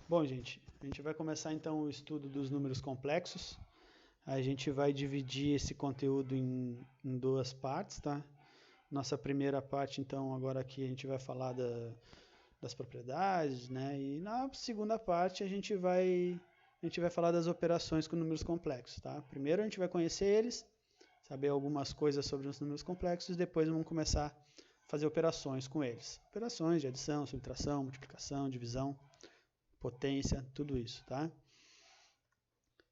Bom, gente, a gente vai começar então o estudo dos números complexos. A gente vai dividir esse conteúdo em duas partes, tá? Nossa primeira parte, então, agora aqui a gente vai falar das propriedades, né? E na segunda parte a gente vai falar das operações com números complexos, tá? Primeiro a gente vai conhecer eles, saber algumas coisas sobre os números complexos, depois vamos começar a fazer operações com eles. Operações de adição, subtração, multiplicação, divisão, potência, tudo isso, tá?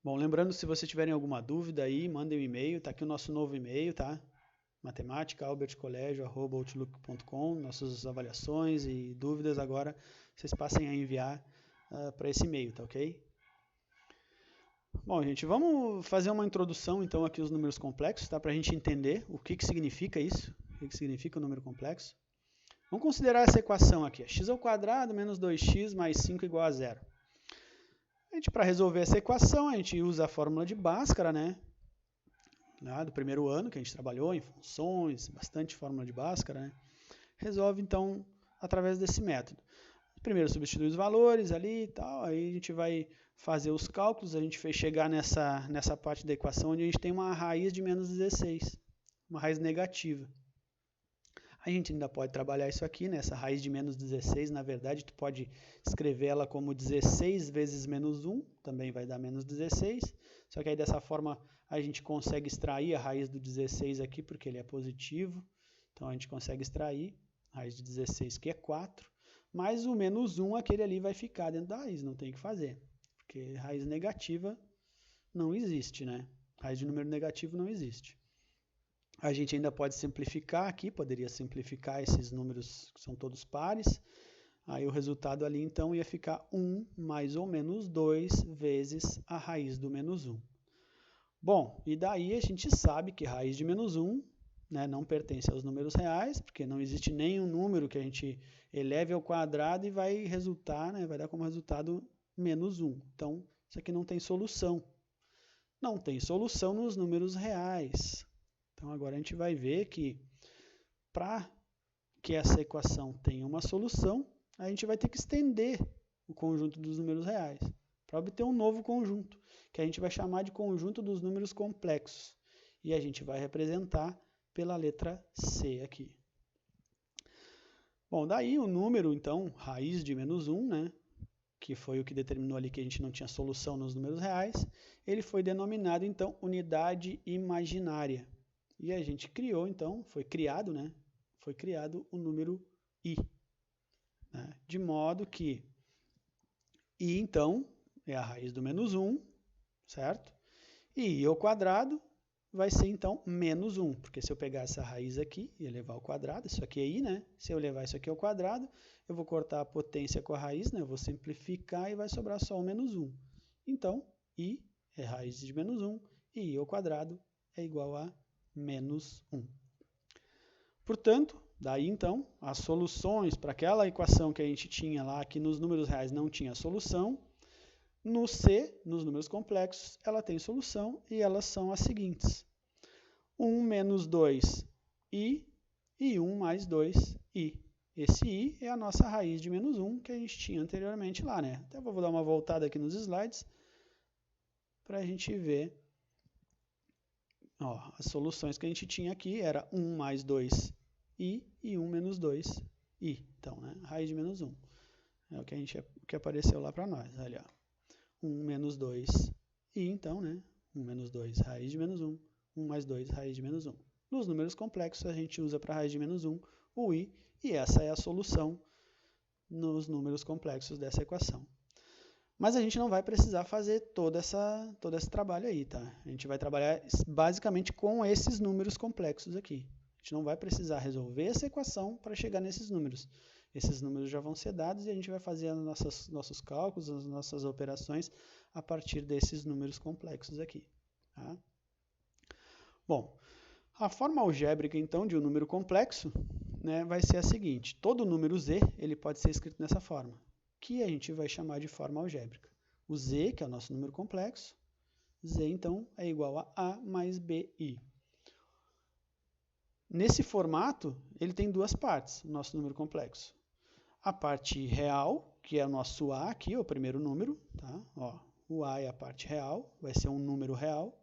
Bom, lembrando, se vocês tiverem alguma dúvida aí, mandem um e-mail, tá aqui o nosso novo e-mail, tá? matemática.albertcolégio@outlook.com. Nossas avaliações e dúvidas agora vocês passem a enviar para esse e-mail, tá ok? Bom, gente, vamos fazer uma introdução então aqui aos números complexos, tá? Para a gente entender o que significa isso, o que significa o número complexo. Vamos considerar essa equação aqui, x² menos 2x mais 5 igual a 0. Para resolver essa equação, a gente usa a fórmula de Bhaskara, né? Do primeiro ano, que a gente trabalhou em funções, bastante fórmula de Bhaskara, né? Resolve, então, através desse método. Primeiro substitui os valores ali e tal, aí a gente vai fazer os cálculos, a gente fez chegar nessa parte da equação onde a gente tem uma raiz de menos 16, uma raiz negativa. A gente ainda pode trabalhar isso aqui, né? Essa raiz de menos 16, na verdade, tu pode escrever ela como 16 vezes menos 1, também vai dar menos 16, só que aí dessa forma a gente consegue extrair a raiz do 16 aqui, porque ele é positivo, então a gente consegue extrair a raiz de 16, que é 4, mas o menos 1, aquele ali vai ficar dentro da raiz, não tem o que fazer, porque raiz negativa não existe, né? Raiz de número negativo não existe. A gente ainda pode simplificar aqui, poderia simplificar esses números que são todos pares. Aí o resultado ali então ia ficar 1 mais ou menos 2 vezes a raiz do menos 1. Bom, e daí a gente sabe que raiz de menos 1, né, não pertence aos números reais, porque não existe nenhum número que a gente eleve ao quadrado e vai resultar, né, vai dar como resultado menos 1. Então, isso aqui não tem solução. Não tem solução nos números reais. Então, agora a gente vai ver que para que essa equação tenha uma solução, a gente vai ter que estender o conjunto dos números reais para obter um novo conjunto, que a gente vai chamar de conjunto dos números complexos. E a gente vai representar pela letra C aqui. Bom, daí o número, então, raiz de menos 1, né, que foi o que determinou ali que a gente não tinha solução nos números reais, ele foi denominado, então, unidade imaginária. E a gente criou, então, foi criado, né? Foi criado o número i. Né? De modo que i, então, é a raiz do menos 1, certo? E i ao quadrado vai ser, então, menos 1, porque se eu pegar essa raiz aqui e levar ao quadrado, isso aqui é i, né? Se eu levar isso aqui ao quadrado, eu vou cortar a potência com a raiz, né? Eu vou simplificar e vai sobrar só o menos 1. Então, i é raiz de menos 1 e i ao quadrado é igual a menos 1. Portanto, daí então, as soluções para aquela equação que a gente tinha lá, que nos números reais não tinha solução, no C, nos números complexos, ela tem solução e elas são as seguintes. 1 menos 2i e 1 mais 2i. Esse i é a nossa raiz de menos 1 que a gente tinha anteriormente lá, né? Até vou dar uma voltada aqui nos slides para a gente ver. Ó, as soluções que a gente tinha aqui era 1 mais 2i e 1 menos 2i. Então, né, raiz de menos 1. É o que apareceu lá para nós. Ali, ó. 1 menos 2i, então, né, 1 menos 2, raiz de menos 1. 1 mais 2, raiz de menos 1. Nos números complexos, a gente usa para raiz de menos 1 o i, e essa é a solução nos números complexos dessa equação. Mas a gente não vai precisar fazer todo esse trabalho aí, tá? A gente vai trabalhar basicamente com esses números complexos aqui. A gente não vai precisar resolver essa equação para chegar nesses números. Esses números já vão ser dados e a gente vai fazer nossos cálculos, as nossas operações a partir desses números complexos aqui. Tá? Bom, a forma algébrica, então, de um número complexo, né, vai ser a seguinte. Todo número z ele pode ser escrito dessa forma, que a gente vai chamar de forma algébrica. O z, que é o nosso número complexo, z, então, é igual a A mais BI. Nesse formato, ele tem duas partes, o nosso número complexo. A parte real, que é o nosso A aqui, o primeiro número, tá? Ó, o A é a parte real, vai ser um número real,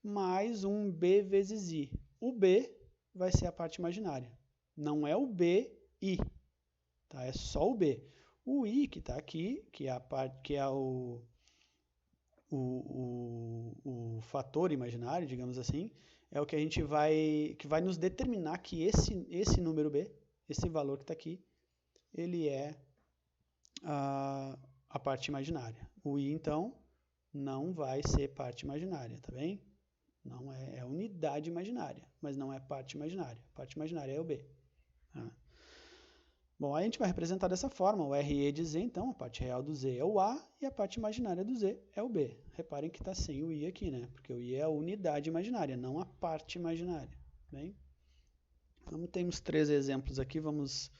mais um B vezes I. O B vai ser a parte imaginária. Não é o BI, tá? É só o B. O I que está aqui, que é a parte, que é o fator imaginário, digamos assim, é o que a gente que vai nos determinar que esse número B, esse valor que está aqui, ele é a parte imaginária. O I, então, não vai ser parte imaginária, tá bem? Não é unidade imaginária, mas não é parte imaginária. Parte imaginária é o B. Tá? Bom, aí a gente vai representar dessa forma, o RE de Z, então, a parte real do Z é o A e a parte imaginária do Z é o B. Reparem que está sem o I aqui, né? Porque o I é a unidade imaginária, não a parte imaginária. Bem? Então, temos 3 exemplos aqui, vamos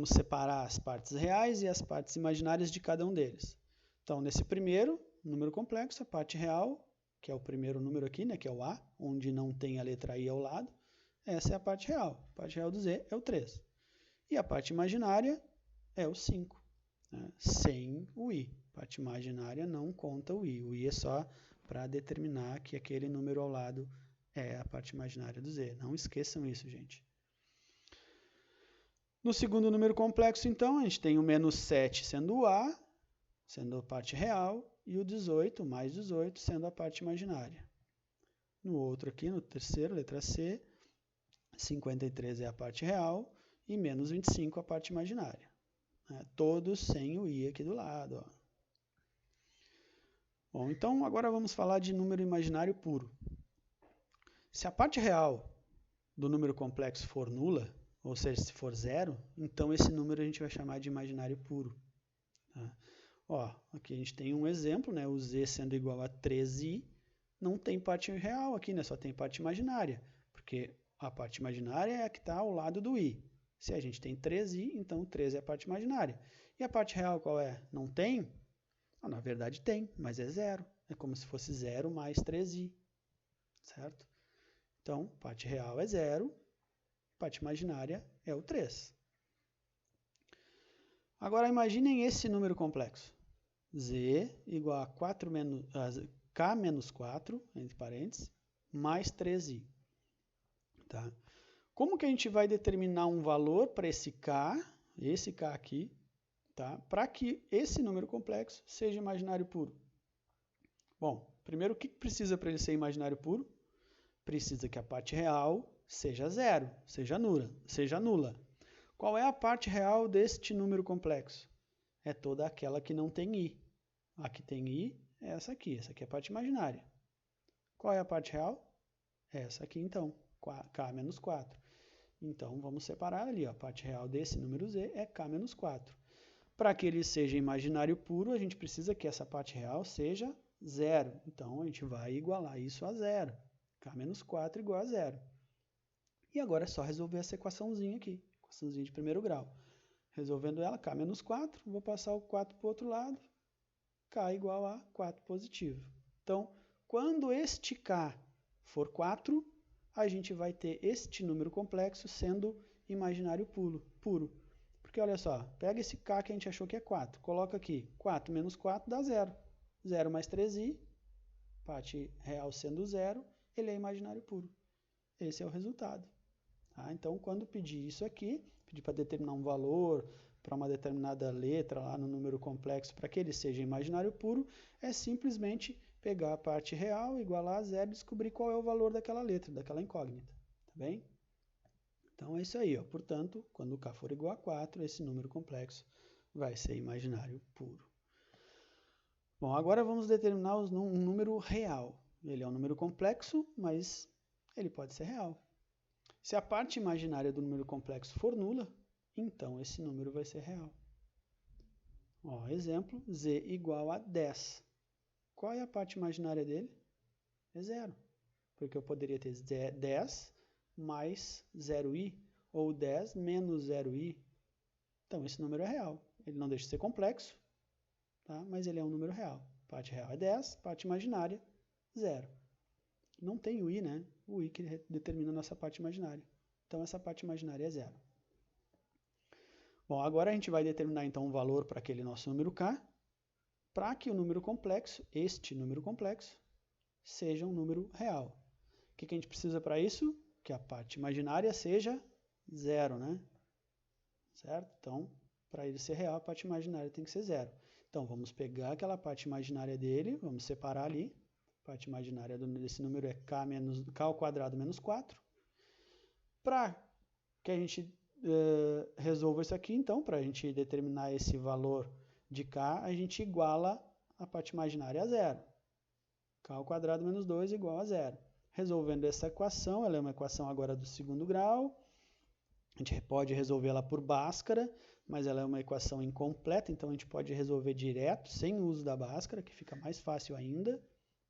separar as partes reais e as partes imaginárias de cada um deles. Então, nesse primeiro número complexo, a parte real, que é o primeiro número aqui, né, que é o A, onde não tem a letra I ao lado, essa é a parte real. A parte real do Z é o 3. E a parte imaginária é o 5, né, sem o I. A parte imaginária não conta o I. O I é só para determinar que aquele número ao lado é a parte imaginária do Z. Não esqueçam isso, gente. No segundo número complexo, então, a gente tem o menos 7 sendo o A, sendo a parte real, e o 18, mais 18, sendo a parte imaginária. No outro aqui, no terceiro, letra C, 53 é a parte real e menos 25 a parte imaginária. Né? Todos sem o I aqui do lado. Ó. Bom, então agora vamos falar de número imaginário puro. Se a parte real do número complexo for nula, ou seja, se for zero, então esse número a gente vai chamar de imaginário puro. Tá? Ó, aqui a gente tem um exemplo, né? O Z sendo igual a 13i, não tem parte real aqui, né? Só tem parte imaginária, porque a parte imaginária é a que está ao lado do i. Se a gente tem 13i, então 13 é a parte imaginária. E a parte real qual é? Não tem? Ah, na verdade tem, mas é zero. É como se fosse 0 mais 13i, certo? Então, parte real é 0, parte imaginária é o 3. Agora, imaginem esse número complexo. Z igual a K menos 4, entre parênteses, mais 13i. Tá? Como que a gente vai determinar um valor para esse K aqui, tá? Para que esse número complexo seja imaginário puro? Bom, primeiro, o que precisa para ele ser imaginário puro? Precisa que a parte real seja zero, seja nula. Qual é a parte real deste número complexo? É toda aquela que não tem i. A que tem i é essa aqui é a parte imaginária. Qual é a parte real? Essa aqui então, k menos 4. Então vamos separar ali, ó, a parte real desse número z é k menos 4. Para que ele seja imaginário puro, a gente precisa que essa parte real seja zero. Então a gente vai igualar isso a zero. K menos 4 igual a zero. E agora é só resolver essa equaçãozinha aqui, equaçãozinha de primeiro grau. Resolvendo ela, k menos 4, vou passar o 4 para o outro lado, k igual a 4 positivo. Então, quando este k for 4, a gente vai ter este número complexo sendo imaginário puro. Porque olha só, pega esse k que a gente achou que é 4, coloca aqui, 4 menos 4 dá 0. 0 mais 3i, parte real sendo 0, ele é imaginário puro. Esse é o resultado. Tá? Então, quando pedir isso aqui, pedir para determinar um valor para uma determinada letra lá no número complexo para que ele seja imaginário puro, é simplesmente pegar a parte real, igualar a zero e descobrir qual é o valor daquela letra, daquela incógnita. Tá bem? Então é isso aí. Ó. Portanto, quando k for igual a 4, esse número complexo vai ser imaginário puro. Bom, agora vamos determinar um número real. Ele é um número complexo, mas ele pode ser real. Se a parte imaginária do número complexo for nula, então esse número vai ser real. Ó, exemplo, z igual a 10. Qual é a parte imaginária dele? É zero. Porque eu poderia ter 10 mais 0i, ou 10 menos 0i. Então esse número é real. Ele não deixa de ser complexo, tá? Mas ele é um número real. Parte real é 10, parte imaginária, 0. Não tem o i, né? O i que determina a nossa parte imaginária. Então essa parte imaginária é 0. Bom, agora a gente vai determinar então um valor para aquele nosso número k, para que o número complexo, este número complexo, seja um número real. O que a gente precisa para isso? Que a parte imaginária seja 0, né? Certo? Então, para ele ser real, a parte imaginária tem que ser 0. Então, vamos pegar aquela parte imaginária dele, vamos separar ali. A parte imaginária desse número é k ao quadrado menos 4. Para que a gente resolva isso aqui, então, para a gente determinar esse valor de k, a gente iguala a parte imaginária a 0. K ao quadrado menos 2 igual a 0. Resolvendo essa equação, ela é uma equação agora do segundo grau. A gente pode resolvê-la por Bhaskara, mas ela é uma equação incompleta, então a gente pode resolver direto, sem o uso da Bhaskara, que fica mais fácil ainda.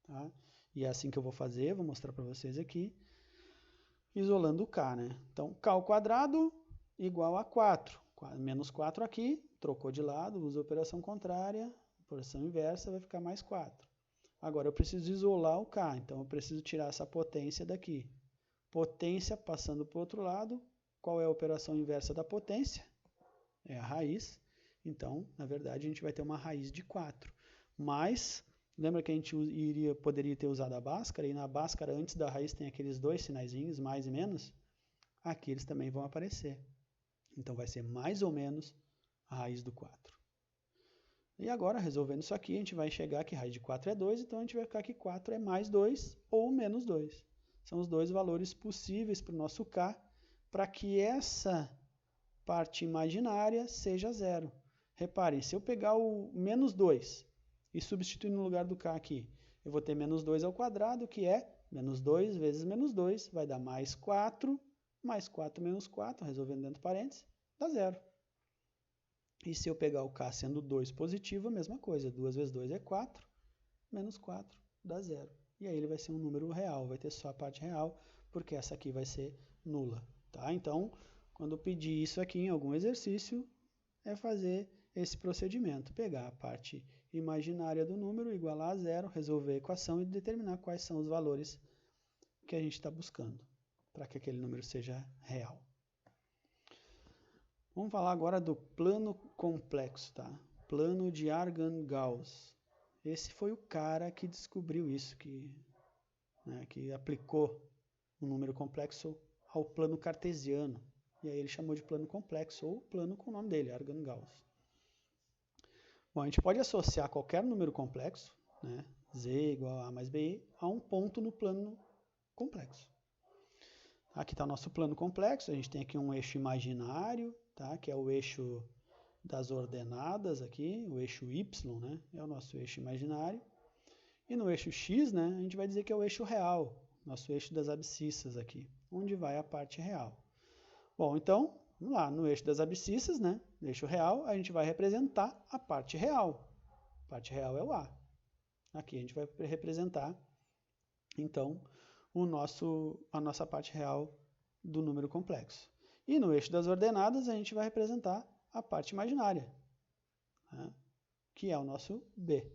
Tá? E é assim que eu vou fazer, vou mostrar para vocês aqui. Isolando o k, né? Então, k ao quadrado igual a 4. Menos 4 aqui, trocou de lado, usa a operação contrária, operação inversa, vai ficar mais 4. Agora, eu preciso isolar o k, então eu preciso tirar essa potência daqui. Potência passando para o outro lado, qual é a operação inversa da potência? É a raiz. Então, na verdade, a gente vai ter uma raiz de 4. Mas, lembra que a gente poderia ter usado a Bhaskara? E na Bhaskara, antes da raiz, tem aqueles dois sinaizinhos, mais e menos. Aqui eles também vão aparecer. Então, vai ser mais ou menos a raiz do 4. E agora, resolvendo isso aqui, a gente vai chegar que raiz de 4 é 2, então a gente vai ficar que 4 é mais 2 ou menos 2. São os dois valores possíveis para o nosso k, para que essa parte imaginária seja 0. Reparem, se eu pegar o menos 2 e substituir no lugar do k aqui, eu vou ter menos 2 ao quadrado, que é menos 2 vezes menos 2, vai dar mais 4 menos 4, resolvendo dentro do parênteses, dá 0. E se eu pegar o k sendo 2 positivo, a mesma coisa, 2 vezes 2 é 4, menos 4 dá 0. E aí ele vai ser um número real, vai ter só a parte real, porque essa aqui vai ser nula. Tá? Então, quando eu pedir isso aqui em algum exercício, é fazer esse procedimento. Pegar a parte imaginária do número, igualar a 0, resolver a equação e determinar quais são os valores que a gente está buscando, para que aquele número seja real. Vamos falar agora do plano complexo, tá? Plano de Argand-Gauss. Esse foi o cara que descobriu isso, que aplicou um número complexo ao plano cartesiano. E aí ele chamou de plano complexo, ou plano com o nome dele, Argand-Gauss. Bom, a gente pode associar qualquer número complexo, né, z igual a mais bi, a um ponto no plano complexo. Aqui está o nosso plano complexo, a gente tem aqui um eixo imaginário, tá, que é o eixo das ordenadas aqui, o eixo y, né, é o nosso eixo imaginário. E no eixo x, né, a gente vai dizer que é o eixo real, nosso eixo das abscissas aqui, onde vai a parte real. Bom, então, vamos lá, no eixo das abscissas, né, no eixo real, a gente vai representar a parte real. A parte real é o A. Aqui a gente vai representar, então, a nossa parte real do número complexo. E no eixo das ordenadas, a gente vai representar a parte imaginária, né, que é o nosso B,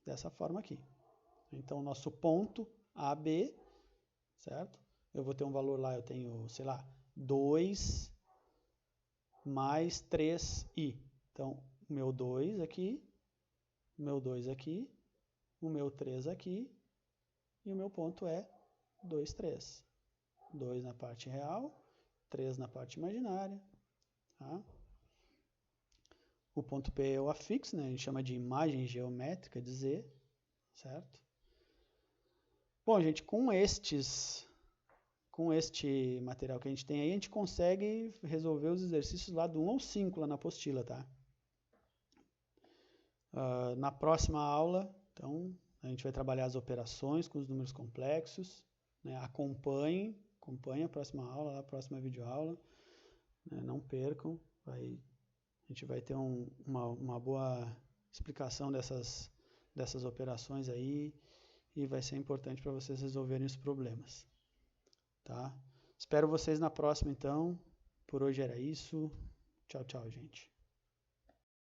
dessa forma aqui. Então, o nosso ponto AB, certo? Eu vou ter um valor lá, eu tenho, sei lá, 2 mais 3i. Então, o meu 2 aqui, o meu 2 aqui, o meu 3 aqui, e o meu ponto é 2, 3. 2 na parte real, 3 na parte imaginária. Tá? O ponto P é o afixo, né? A gente chama de imagem geométrica de Z, certo? Bom, gente, com este material que a gente tem aí, a gente consegue resolver os exercícios lá do 1 ao 5 lá na apostila, tá? Na próxima aula, então, a gente vai trabalhar as operações com os números complexos, né? Acompanhe a próxima aula, a próxima videoaula, né? Não percam, a gente vai ter uma boa explicação dessas operações aí, e vai ser importante para vocês resolverem os problemas. Tá? Espero vocês na próxima, então. Por hoje era isso. Tchau, tchau, gente.